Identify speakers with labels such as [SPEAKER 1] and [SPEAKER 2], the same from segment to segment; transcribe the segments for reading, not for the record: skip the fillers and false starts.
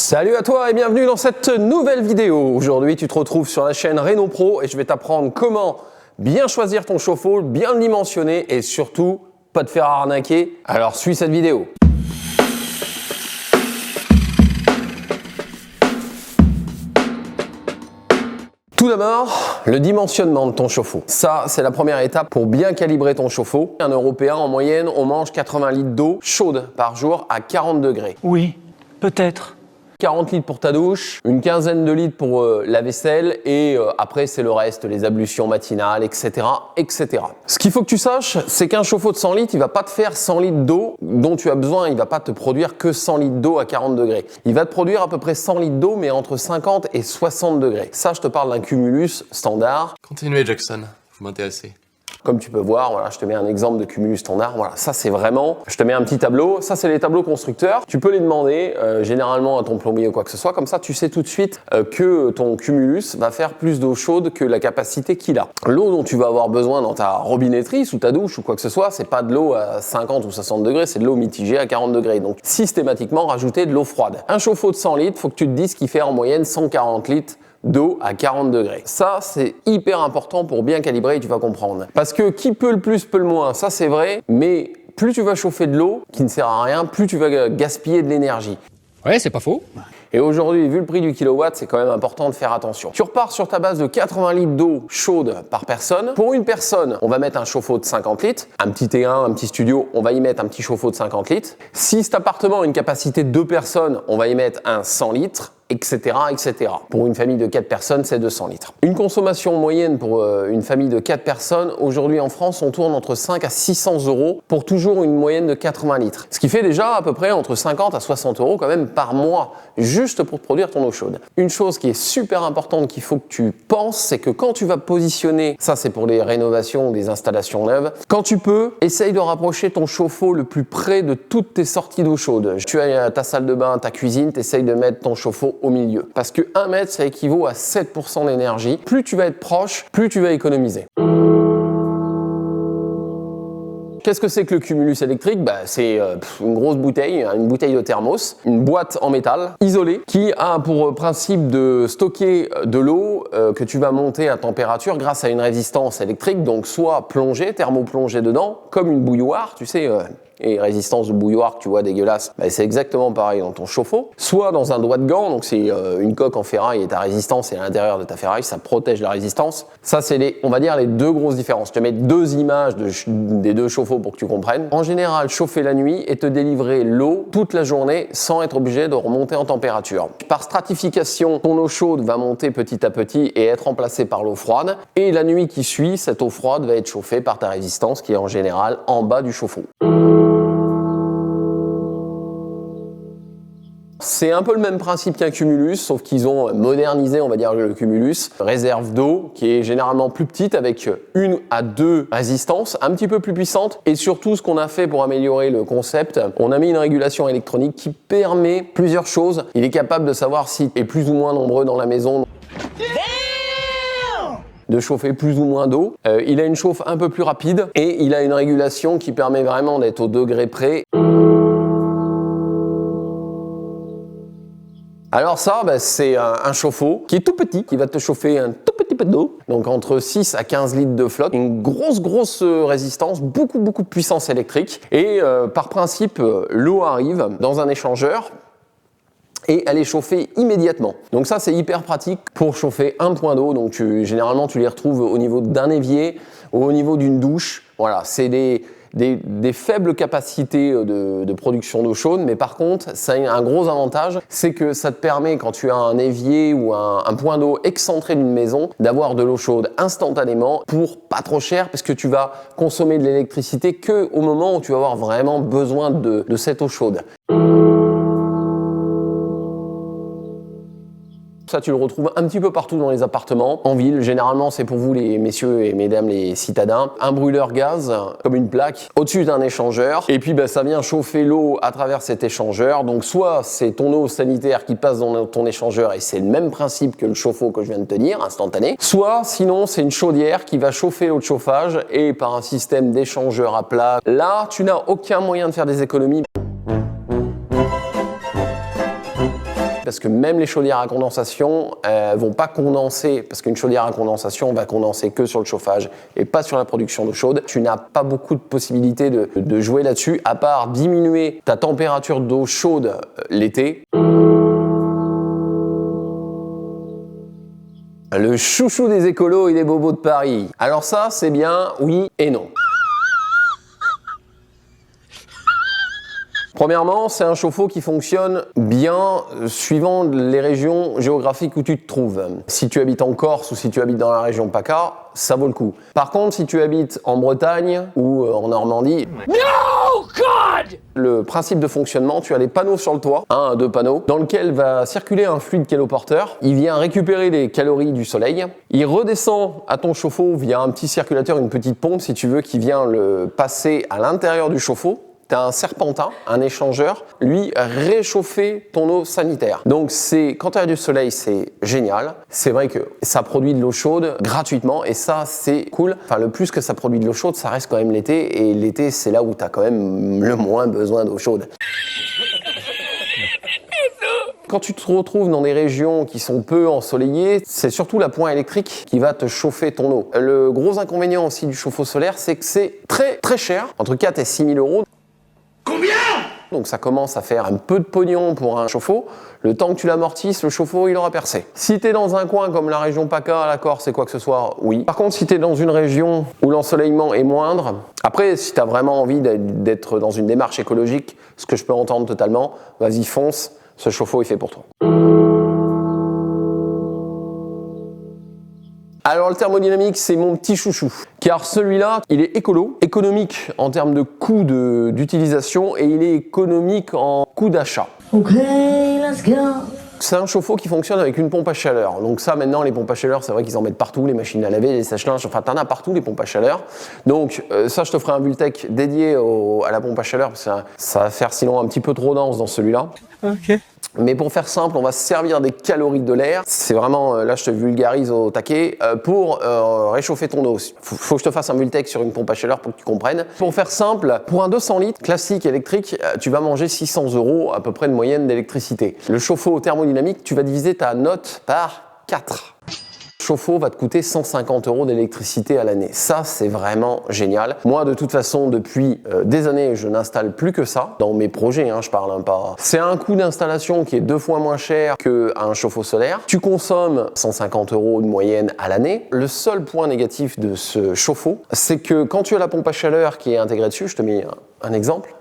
[SPEAKER 1] Salut à toi et bienvenue dans cette nouvelle vidéo. Aujourd'hui, tu te retrouves sur la chaîne Renault Pro et je vais t'apprendre comment bien choisir ton chauffe-eau, bien le dimensionner et surtout pas te faire arnaquer. Alors suis cette vidéo. Tout d'abord, le dimensionnement de ton chauffe-eau. Ça, c'est la première étape pour bien calibrer ton chauffe-eau. Un Européen, en moyenne, on mange 80 litres d'eau chaude par jour à 40 degrés.
[SPEAKER 2] Oui, peut-être.
[SPEAKER 1] 40 litres pour ta douche, une quinzaine de litres pour la vaisselle et après c'est le reste, les ablutions matinales, etc., etc. Ce qu'il faut que tu saches, c'est qu'un chauffe-eau de 100 litres, il va pas te faire 100 litres d'eau dont tu as besoin, il va pas te produire que 100 litres d'eau à 40 degrés. Il va te produire à peu près 100 litres d'eau mais entre 50 et 60 degrés. Ça, je te parle d'un cumulus standard.
[SPEAKER 3] Continuez Jackson, vous m'intéressez.
[SPEAKER 1] Comme tu peux voir, voilà, je te mets un exemple de cumulus standard. Voilà, ça c'est vraiment, je te mets un petit tableau. Ça c'est les tableaux constructeurs. Tu peux les demander généralement à ton plombier ou quoi que ce soit. Comme ça, tu sais tout de suite que ton cumulus va faire plus d'eau chaude que la capacité qu'il a. L'eau dont tu vas avoir besoin dans ta robinetterie, sous ta douche ou quoi que ce soit, c'est pas de l'eau à 50 ou 60 degrés, c'est de l'eau mitigée à 40 degrés. Donc systématiquement rajouter de l'eau froide. Un chauffe-eau de 100 litres, faut que tu te dises qu'il fait en moyenne 140 litres d'eau à 40 degrés. Ça, c'est hyper important pour bien calibrer et tu vas comprendre. Parce que qui peut le plus, peut le moins, ça c'est vrai, mais plus tu vas chauffer de l'eau, qui ne sert à rien, plus tu vas gaspiller de l'énergie.
[SPEAKER 4] Ouais, c'est pas faux.
[SPEAKER 1] Et aujourd'hui, vu le prix du kilowatt, c'est quand même important de faire attention. Tu repars sur ta base de 80 litres d'eau chaude par personne. Pour une personne, on va mettre un chauffe-eau de 50 litres. Un petit T1, un petit studio, on va y mettre un petit chauffe-eau de 50 litres. Si cet appartement a une capacité de 2 personnes, on va y mettre un 100 litres. Etc., etc. Pour une famille de 4 personnes, c'est 200 litres. Une consommation moyenne pour une famille de 4 personnes, aujourd'hui en France, on tourne entre 5 à 600 euros pour toujours une moyenne de 80 litres. Ce qui fait déjà à peu près entre 50 à 60 euros quand même par mois, juste pour produire ton eau chaude. Une chose qui est super importante qu'il faut que tu penses, c'est que quand tu vas positionner, ça c'est pour les rénovations ou des installations neuves, quand tu peux, essaye de rapprocher ton chauffe-eau le plus près de toutes tes sorties d'eau chaude. Tu as ta salle de bain, ta cuisine, tu essayes de mettre ton chauffe-eau au milieu. Parce que 1 mètre, ça équivaut à 7% d'énergie. Plus tu vas être proche, plus tu vas économiser. Qu'est-ce que c'est que le cumulus électrique? C'est une grosse bouteille, une bouteille de thermos, une boîte en métal isolée qui a pour principe de stocker de l'eau que tu vas monter à température grâce à une résistance électrique, donc soit plongée, thermoplongée dedans, comme une bouilloire, tu sais, et résistance de bouilloire que tu vois dégueulasse, c'est exactement pareil dans ton chauffe-eau. Soit dans un doigt de gant, donc c'est une coque en ferraille et ta résistance est à l'intérieur de ta ferraille, ça protège la résistance. Ça c'est on va dire les deux grosses différences. Je te mets deux images des deux chauffe-eau pour que tu comprennes. En général, chauffer la nuit et te délivrer l'eau toute la journée sans être obligé de remonter en température. Par stratification, ton eau chaude va monter petit à petit et être remplacée par l'eau froide. Et la nuit qui suit, cette eau froide va être chauffée par ta résistance qui est en général en bas du chauffe-eau. C'est un peu le même principe qu'un cumulus, sauf qu'ils ont modernisé, on va dire, le cumulus. Réserve d'eau qui est généralement plus petite avec 1 à 2 résistances, un petit peu plus puissantes. Et surtout, ce qu'on a fait pour améliorer le concept, on a mis une régulation électronique qui permet plusieurs choses. Il est capable de savoir si tu es plus ou moins nombreux dans la maison, de chauffer plus ou moins d'eau. Il a une chauffe un peu plus rapide et il a une régulation qui permet vraiment d'être au degré près. Alors ça, c'est un chauffe-eau qui est tout petit, qui va te chauffer un tout petit peu d'eau, donc entre 6 à 15 litres de flotte, une grosse résistance, beaucoup de puissance électrique, et par principe, l'eau arrive dans un échangeur, et elle est chauffée immédiatement. Donc ça, c'est hyper pratique pour chauffer un point d'eau, donc généralement tu les retrouves au niveau d'un évier ou au niveau d'une douche. Voilà, c'est des faibles capacités de production d'eau chaude, mais par contre, ça a un gros avantage, c'est que ça te permet, quand tu as un évier ou un point d'eau excentré d'une maison, d'avoir de l'eau chaude instantanément pour pas trop cher, parce que tu vas consommer de l'électricité que au moment où tu vas avoir vraiment besoin de cette eau chaude. Ça, tu le retrouves un petit peu partout dans les appartements, en ville. Généralement, c'est pour vous, les messieurs et mesdames, les citadins. Un brûleur gaz, comme une plaque, au-dessus d'un échangeur. Et puis, ça vient chauffer l'eau à travers cet échangeur. Donc, soit c'est ton eau sanitaire qui passe dans ton échangeur et c'est le même principe que le chauffe-eau que je viens de te dire, instantané. Soit, sinon, c'est une chaudière qui va chauffer l'eau de chauffage et par un système d'échangeur à plat. Là, tu n'as aucun moyen de faire des économies. parce que même les chaudières à condensation vont pas condenser, parce qu'une chaudière à condensation va condenser que sur le chauffage et pas sur la production d'eau chaude. Tu n'as pas beaucoup de possibilités de jouer là-dessus, à part diminuer ta température d'eau chaude l'été. Le chouchou des écolos et des bobos de Paris. Alors ça, c'est bien, oui et non. Premièrement, c'est un chauffe-eau qui fonctionne bien suivant les régions géographiques où tu te trouves. Si tu habites en Corse ou si tu habites dans la région PACA, ça vaut le coup. Par contre, si tu habites en Bretagne ou en Normandie, no God! Le principe de fonctionnement, tu as des panneaux sur le toit, 1 à 2 panneaux, dans lequel va circuler un fluide caloporteur. Il vient récupérer les calories du soleil. Il redescend à ton chauffe-eau via un petit circulateur, une petite pompe, si tu veux, qui vient le passer à l'intérieur du chauffe-eau. Tu as un serpentin, un échangeur, lui réchauffer ton eau sanitaire. Donc quand tu as du soleil, c'est génial. C'est vrai que ça produit de l'eau chaude gratuitement et ça, c'est cool. Enfin, le plus que ça produit de l'eau chaude, ça reste quand même l'été. Et l'été, c'est là où tu as quand même le moins besoin d'eau chaude. Quand tu te retrouves dans des régions qui sont peu ensoleillées, c'est surtout la pointe électrique qui va te chauffer ton eau. Le gros inconvénient aussi du chauffe-eau solaire, c'est que c'est très très cher, entre 4 et 6 000 euros. Combien ? Donc ça commence à faire un peu de pognon pour un chauffe-eau. Le temps que tu l'amortisses, le chauffe-eau, il aura percé. Si tu es dans un coin comme la région PACA, la Corse et quoi que ce soit, oui. Par contre, si tu es dans une région où l'ensoleillement est moindre, après, si tu as vraiment envie d'être dans une démarche écologique, ce que je peux entendre totalement, vas-y, fonce, ce chauffe-eau est fait pour toi. Alors le thermodynamique, c'est mon petit chouchou. Car celui-là, il est écolo, économique en termes de coût d'utilisation et il est économique en coût d'achat. Ok, let's go. C'est un chauffe-eau qui fonctionne avec une pompe à chaleur. Donc ça, maintenant, les pompes à chaleur, c'est vrai qu'ils en mettent partout, les machines à laver, les sèche-linges, enfin, t'en as partout, les pompes à chaleur. Donc ça, je te ferai un Vultec dédié à la pompe à chaleur, parce que ça va faire sinon un petit peu trop dense dans celui-là. Ok. Mais pour faire simple, on va se servir des calories de l'air. C'est vraiment, là je te vulgarise au taquet, pour réchauffer ton eau. Faut que je te fasse un Vultec sur une pompe à chaleur pour que tu comprennes. Pour faire simple, pour un 200 litres classique électrique, tu vas manger 600 € à peu près de moyenne d'électricité. Le chauffe-eau thermodynamique, tu vas diviser ta note par 4. Le chauffe-eau va te coûter 150 € d'électricité à l'année. Ça, c'est vraiment génial. Moi, de toute façon, depuis des années, je n'installe plus que ça. Dans mes projets, je parle pas. C'est un coût d'installation qui est 2 fois moins cher qu'un chauffe-eau solaire. Tu consommes 150 € de moyenne à l'année. Le seul point négatif de ce chauffe-eau, c'est que quand tu as la pompe à chaleur qui est intégrée dessus, je te mets un exemple.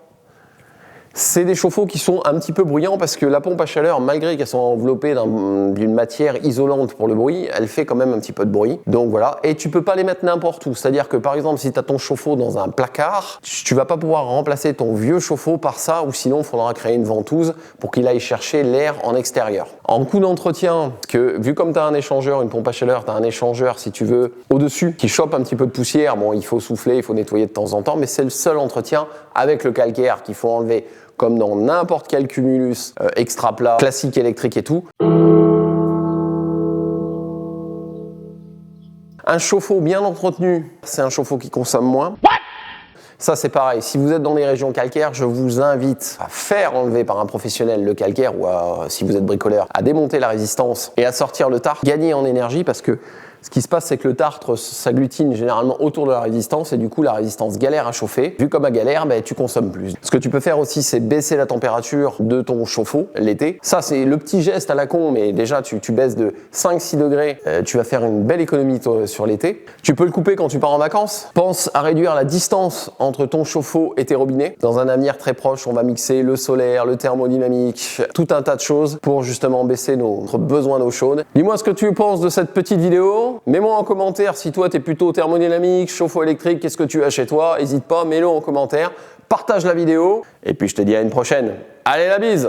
[SPEAKER 1] C'est des chauffe-eau qui sont un petit peu bruyants parce que la pompe à chaleur, malgré qu'elles sont enveloppées d'une matière isolante pour le bruit, elle fait quand même un petit peu de bruit. Donc voilà. Et tu peux pas les mettre n'importe où. C'est-à-dire que par exemple, si tu as ton chauffe-eau dans un placard, tu vas pas pouvoir remplacer ton vieux chauffe-eau par ça ou sinon il faudra créer une ventouse pour qu'il aille chercher l'air en extérieur. En coût d'entretien, que vu comme tu as un échangeur, une pompe à chaleur, tu as un échangeur si tu veux au-dessus qui chope un petit peu de poussière. Bon, il faut souffler, il faut nettoyer de temps en temps, mais c'est le seul entretien avec le calcaire qu'il faut enlever. Comme dans n'importe quel cumulus extra plat, classique électrique et tout. Un chauffe-eau bien entretenu, c'est un chauffe-eau qui consomme moins. Ça, c'est pareil. Si vous êtes dans des régions calcaires, je vous invite à faire enlever par un professionnel le calcaire ou si vous êtes bricoleur, à démonter la résistance et à sortir le tartre. Gagner en énergie parce que ce qui se passe, c'est que le tartre s'agglutine généralement autour de la résistance et du coup, la résistance galère à chauffer. Vu comme à galère, tu consommes plus. Ce que tu peux faire aussi, c'est baisser la température de ton chauffe-eau l'été. Ça, c'est le petit geste à la con, mais déjà, tu baisses de 5-6 degrés. Tu vas faire une belle économie sur l'été. Tu peux le couper quand tu pars en vacances. Pense à réduire la distance entre ton chauffe-eau et tes robinets. Dans un avenir très proche, on va mixer le solaire, le thermodynamique, tout un tas de choses pour justement baisser notre besoin d'eau chaude. Dis-moi ce que tu penses de cette petite vidéo. Mets-moi en commentaire si toi t'es plutôt thermodynamique, chauffe-eau électrique, qu'est-ce que tu as chez toi. N'hésite pas, mets-le en commentaire, partage la vidéo et puis je te dis à une prochaine. Allez la bise!